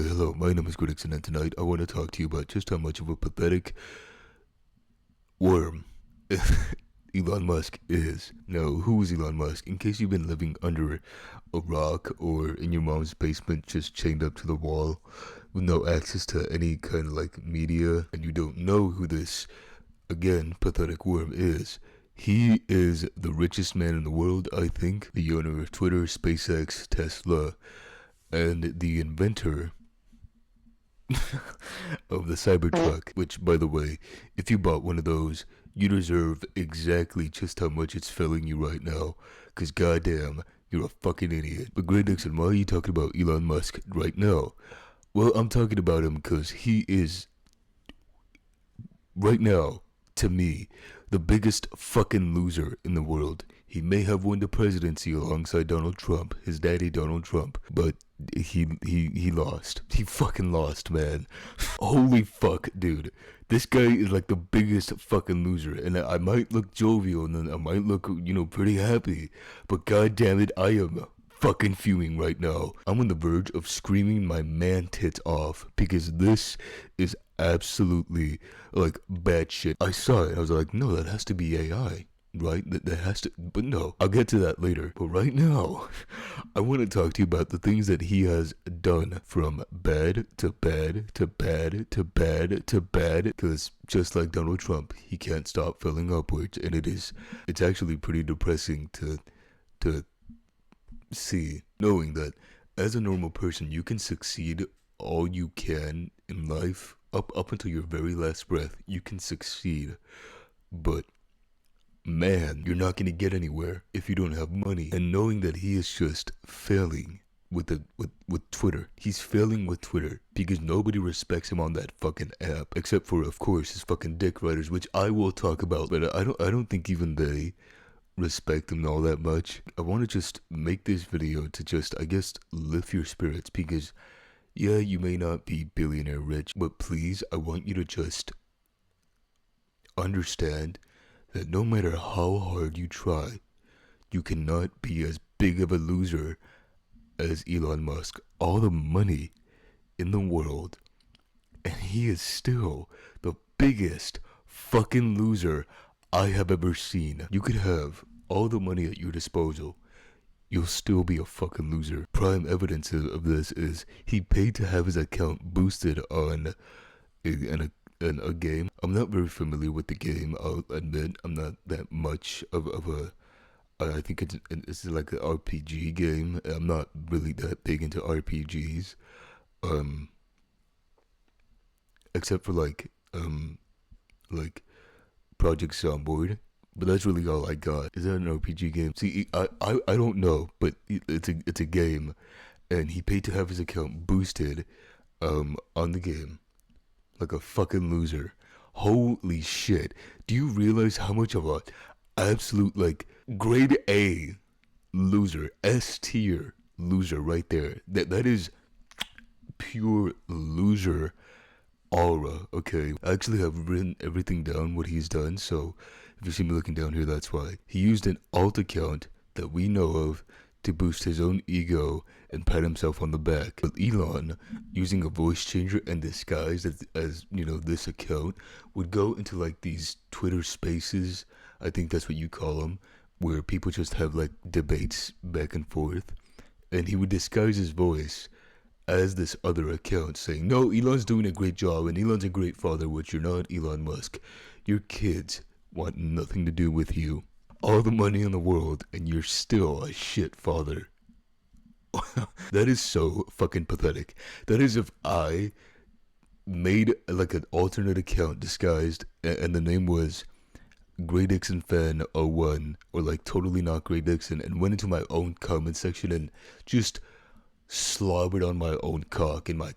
Hello, my name is Critic, and tonight I want to talk to you about just how much of a pathetic worm Elon Musk is. Now, who is Elon Musk? In case you've been living under a rock or in your mom's basement just chained up to the wall with no access to any kind of like media, and you don't know who this, again, pathetic worm is. He is the richest man in the world, I think, the owner of Twitter, SpaceX, Tesla, and the inventor of the Cybertruck, which, by the way, if you bought one of those, you deserve exactly just how much it's filling you right now, cause goddamn, you're a fucking idiot. But Greg Dixon, why are you talking about Elon Musk right now? Well, I'm talking about him cause he is, right now, to me, the biggest fucking loser in the world. He may have won the presidency alongside Donald Trump, his daddy Donald Trump, but he lost. He fucking lost, man. Holy fuck, dude. This guy is like the biggest fucking loser, and I might look jovial and then I might look, pretty happy, but god damn it, I am fucking fuming right now. I'm on the verge of screaming my man tits off because this is absolutely like bad shit. I saw it, I was like, no, that has to be AI. Right? That has to, but no, I'll get to that later. But right now, I want to talk to you about the things that he has done from bad to bad to bad to bad to bad. Because just like Donald Trump, he can't stop filling upwards, and it's actually pretty depressing to see, knowing that as a normal person, you can succeed all you can in life up until your very last breath. You can succeed, but man, you're not going to get anywhere if you don't have money. And knowing that he is just failing with Twitter. He's failing with Twitter because nobody respects him on that fucking app, except for, of course, his fucking dick riders, which I will talk about, but I don't think even they respect him all that much. I want to just make this video to just, I guess, lift your spirits because, yeah, you may not be billionaire rich, but please, I want you to just understand that no matter how hard you try, you cannot be as big of a loser as Elon Musk. All the money in the world, and he is still the biggest fucking loser I have ever seen. You could have all the money at your disposal, you'll still be a fucking loser. Prime evidence of this is he paid to have his account boosted on a game. I'm not very familiar with the game, I'll admit. I'm not that much of a I think it's like an RPG game. I'm not really that big into RPGs, except for like Project Soundboard. But that's really all I got. Is that an RPG game? See, I don't know, but it's a game, and he paid to have his account boosted on the game. Like a fucking loser. Holy shit. Do you realize how much of a absolute like grade A loser, S tier loser right there? That is pure loser aura, okay? I actually have written everything down what he's done, so if you see me looking down here, that's why. He used an alt account that we know of to boost his own ego and pat himself on the back. But Elon, using a voice changer and disguised as this account, would go into like these Twitter spaces, I think that's what you call them, where people just have like debates back and forth, and he would disguise his voice as this other account saying, no, Elon's doing a great job and Elon's a great father, which you're not, Elon Musk. Your kids want nothing to do with you. All the money in the world, and you're still a shit father. That is so fucking pathetic. That is if I made like an alternate account disguised, and the name was Grey Dixon Fan 01, or like totally not Grey Dixon, and went into my own comment section and just slobbered on my own cock in my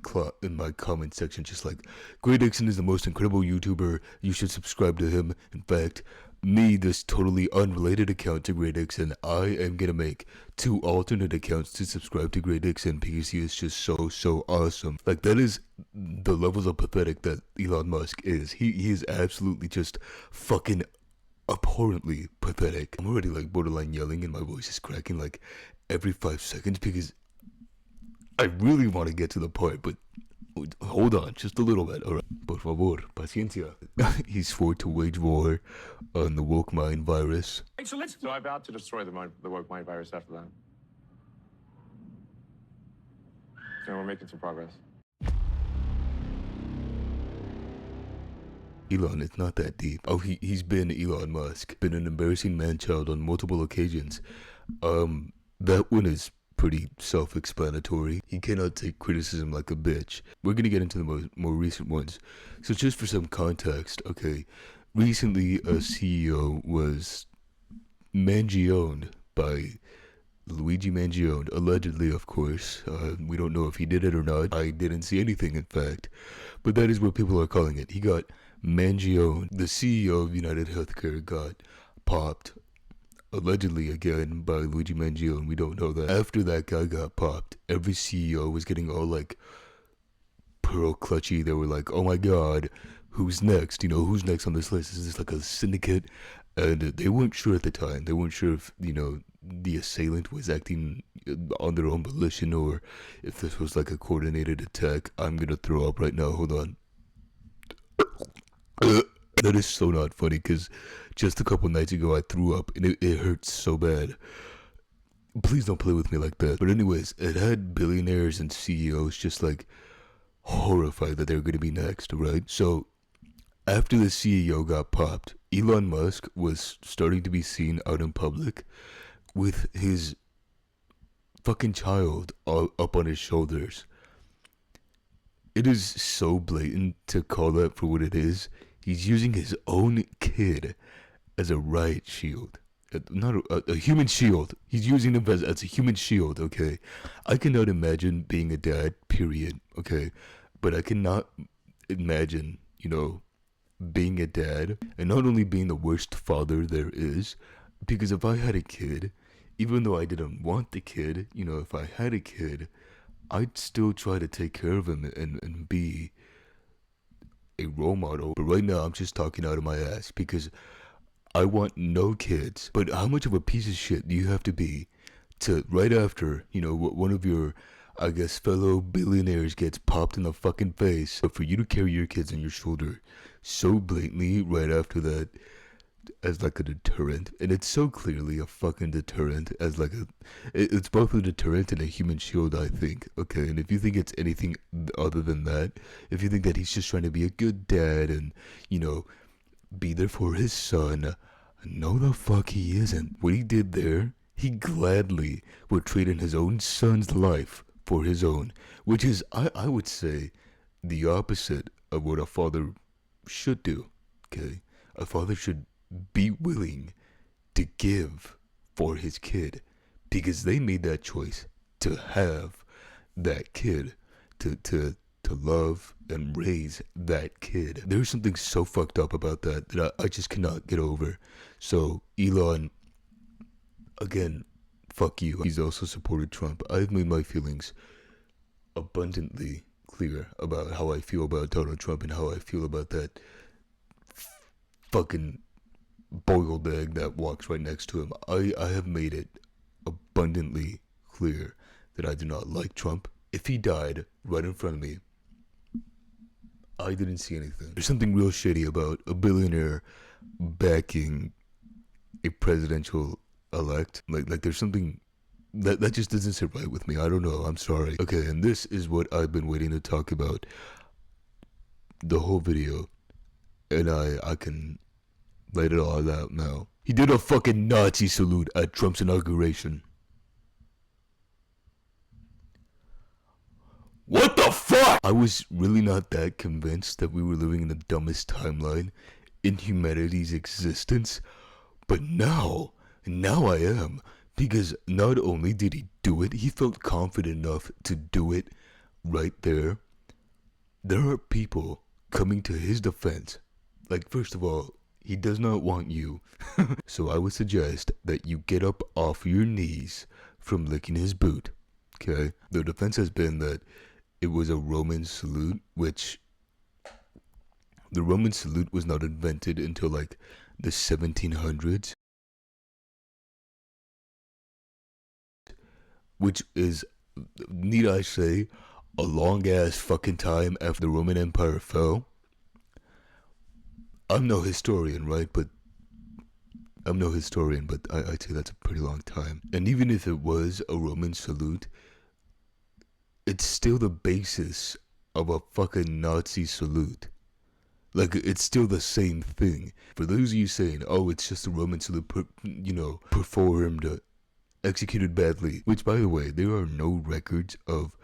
comment section, just like, Grey Dixon is the most incredible YouTuber, you should subscribe to him. In fact, me, this totally unrelated account to Grey Dixon, I am gonna make 2 alternate accounts to subscribe to Grey Dixon because he is just so awesome. Like, that is the levels of pathetic that Elon Musk is. He is absolutely just fucking abhorrently pathetic. I'm already like borderline yelling and my voice is cracking like every 5 seconds because I really want to get to the part, but Hold on, just a little bit, alright? Por favor, paciencia. He swore to wage war on the woke mind virus. Excellent. So I vowed to destroy the woke mind virus after that. And we're making some progress. Elon, it's not that deep. Oh, he's been Elon Musk. Been an embarrassing man-child on multiple occasions. That one is pretty self-explanatory. He cannot take criticism like a bitch. We're gonna get into the more recent ones. So just for some context, okay. Recently, a CEO was Manchild by Luigi Manchild, allegedly, of course. We don't know if he did it or not. I didn't see anything, in fact. But that is what people are calling it. He got Manchild, the CEO of United Healthcare, got popped, allegedly again, by Luigi Manchild. We don't know that. After that guy got popped, every CEO was getting all like pearl clutchy. They were like, oh my god, who's next? You know, who's next on this list? Is this like a syndicate? And they weren't sure at the time. They weren't sure if, you know, the assailant was acting on their own volition or if this was like a coordinated attack. I'm gonna throw up right now. Hold on. That is so not funny because just a couple nights ago I threw up and it hurts so bad. Please don't play with me like that. But anyways, it had billionaires and CEOs just like horrified that they were going to be next, right? So after the CEO got popped, Elon Musk was starting to be seen out in public with his fucking child up on his shoulders. It is so blatant to call that for what it is. He's using his own kid as a riot shield. Not a human shield. He's using him as a human shield, okay? I cannot imagine being a dad, period, okay? But I cannot imagine, you know, being a dad and not only being the worst father there is, because if I had a kid, even though I didn't want the kid, you know, if I had a kid, I'd still try to take care of him and be a role model. But right now I'm just talking out of my ass because I want no kids. But how much of a piece of shit do you have to be to, right after, you know, one of your, I guess, fellow billionaires gets popped in the fucking face, but for you to carry your kids on your shoulder so blatantly right after that as like a deterrent? And it's so clearly a fucking deterrent as like it's both a deterrent and a human shield, I think, okay? And if you think it's anything other than that, if you think that he's just trying to be a good dad and, you know, be there for his son, no the fuck he isn't. What he did there, he gladly would trade in his own son's life for his own, which is, I would say, the opposite of what a father should do, okay? A father should be willing to give for his kid because they made that choice to have that kid, to love and raise that kid. There's something so fucked up about that I just cannot get over. So Elon, again, fuck you. He's also supported Trump. I've made my feelings abundantly clear about how I feel about Donald Trump and how I feel about that fucking boiled egg that walks right next to him. I have made it abundantly clear that I do not like Trump. If he died right in front of me, I didn't see anything. There's something real shitty about a billionaire backing a presidential elect. Like there's something that just doesn't sit right with me. I don't know. I'm sorry. Okay, and this is what I've been waiting to talk about the whole video. And I can let it all out now. He did a fucking Nazi salute at Trump's inauguration. What the fuck? I was really not that convinced that we were living in the dumbest timeline in humanity's existence. But now I am. Because not only did he do it, he felt confident enough to do it right there. There are people coming to his defense. Like, first of all, he does not want you. So I would suggest that you get up off your knees from licking his boot. Okay? The defense has been that it was a Roman salute, which the Roman salute was not invented until like the 1700s. Which is, need I say, a long ass fucking time after the Roman Empire fell. I'm no historian, right? But I'd say that's a pretty long time. And even if it was a Roman salute, it's still the basis of a fucking Nazi salute. Like, it's still the same thing. For those of you saying, oh, it's just a Roman salute, performed, executed badly. Which, by the way, there are no records of,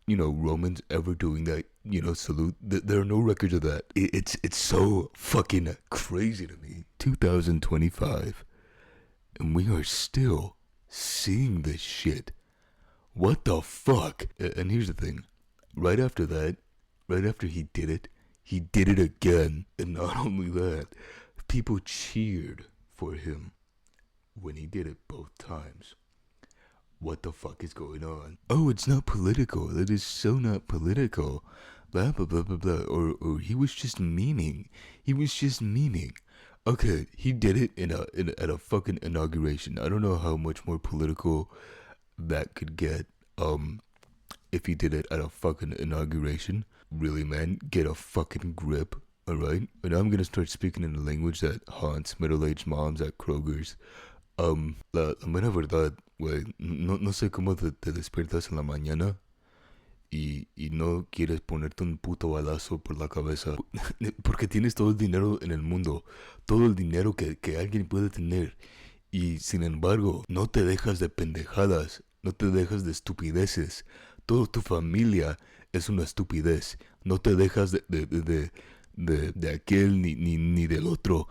Romans ever doing that, salute. There are no records of that. It's so fucking crazy to me. 2025. And we are still seeing this shit. What the fuck? And here's the thing. Right after he did it again. And not only that, people cheered for him when he did it both times. What the fuck is going on? Oh, it's not political. That is so not political. Blah, blah, blah, blah, blah. Or he was just memeing. Okay, he did it at a fucking inauguration. I don't know how much more political that could get. If he did it at a fucking inauguration. Really, man, get a fucking grip. Alright? And I'm gonna start speaking in a language that haunts middle-aged moms at Kroger's. La mera verdad, güey, no sé cómo te despiertas en la mañana y no quieres ponerte un puto balazo por la cabeza porque tienes todo el dinero en el mundo, todo el dinero que alguien puede tener, y sin embargo no te dejas de pendejadas, no te dejas de estupideces. Toda tu familia es una estupidez. No te dejas de aquel ni del otro.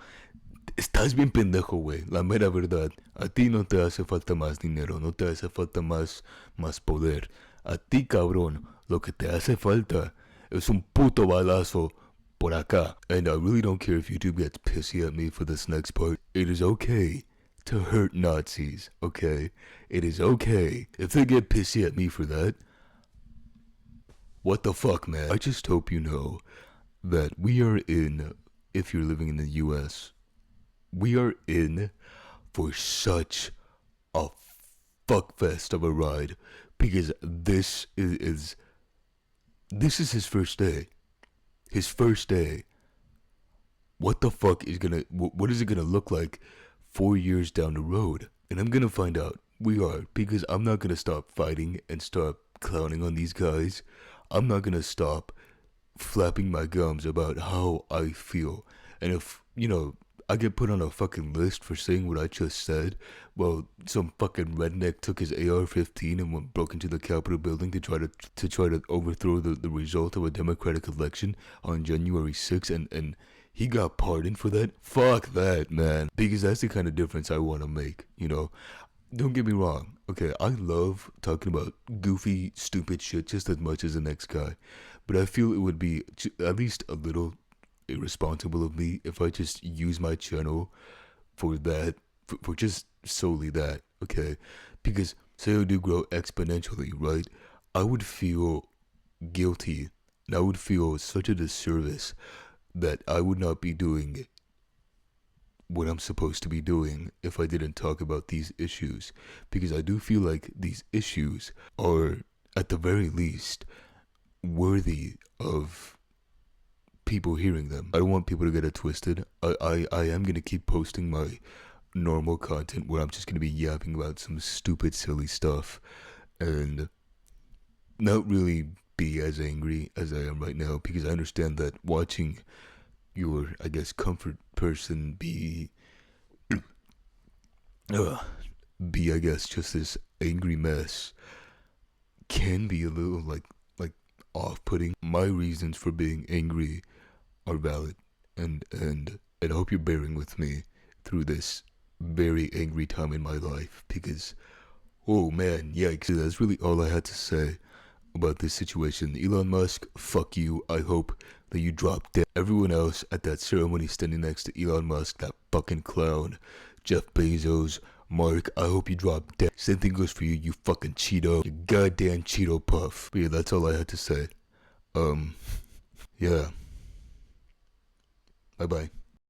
Estás bien pendejo, güey. La mera verdad. A ti no te hace falta más dinero. No te hace falta más poder. A ti, cabrón, lo que te hace falta es un puto balazo por acá. And I really don't care if YouTube gets pissy at me for this next part. It is okay to hurt Nazis, okay? It is okay. If they get pissy at me for that, what the fuck, man? I just hope you know that we are in, if you're living in the US, we are in for such a fuckfest of a ride, because this is his first day. His first day. What the fuck is what is it gonna look like 4 years down the road? And I'm gonna find out. We are, because I'm not gonna stop fighting and stop clowning on these guys. I'm not gonna stop flapping my gums about how I feel. And if, I get put on a fucking list for saying what I just said, well, some fucking redneck took his AR-15 and broke into the Capitol building to try to overthrow the result of a Democratic election on January 6th, and he got pardoned for that. Fuck that, man. Because that's the kind of difference I want to make, Don't get me wrong. Okay, I love talking about goofy, stupid shit just as much as the next guy. But I feel it would be at least a little irresponsible of me if I just use my channel for that, for just solely that, okay? Because say I do grow exponentially, right? I would feel guilty, and I would feel such a disservice that I would not be doing what I'm supposed to be doing if I didn't talk about these issues. Because I do feel like these issues are, at the very least, worthy of people hearing them. I don't want people to get it twisted. I am going to keep posting my normal content where I'm just going to be yapping about some stupid, silly stuff and not really be as angry as I am right now, because I understand that watching your, I guess, comfort person be, I guess, just this angry mess can be a little like off-putting. My reasons for being angry are valid, and I hope you're bearing with me through this very angry time in my life, because, oh man, yikes. That's really all I had to say about this situation. Elon Musk, fuck you. I hope that you drop dead. Everyone else at that ceremony standing next to Elon Musk, that fucking clown, Jeff Bezos, Mark, I hope you drop dead. Same thing goes for you, you fucking Cheeto. You goddamn Cheeto puff. But yeah, that's all I had to say. Yeah. Bye-bye.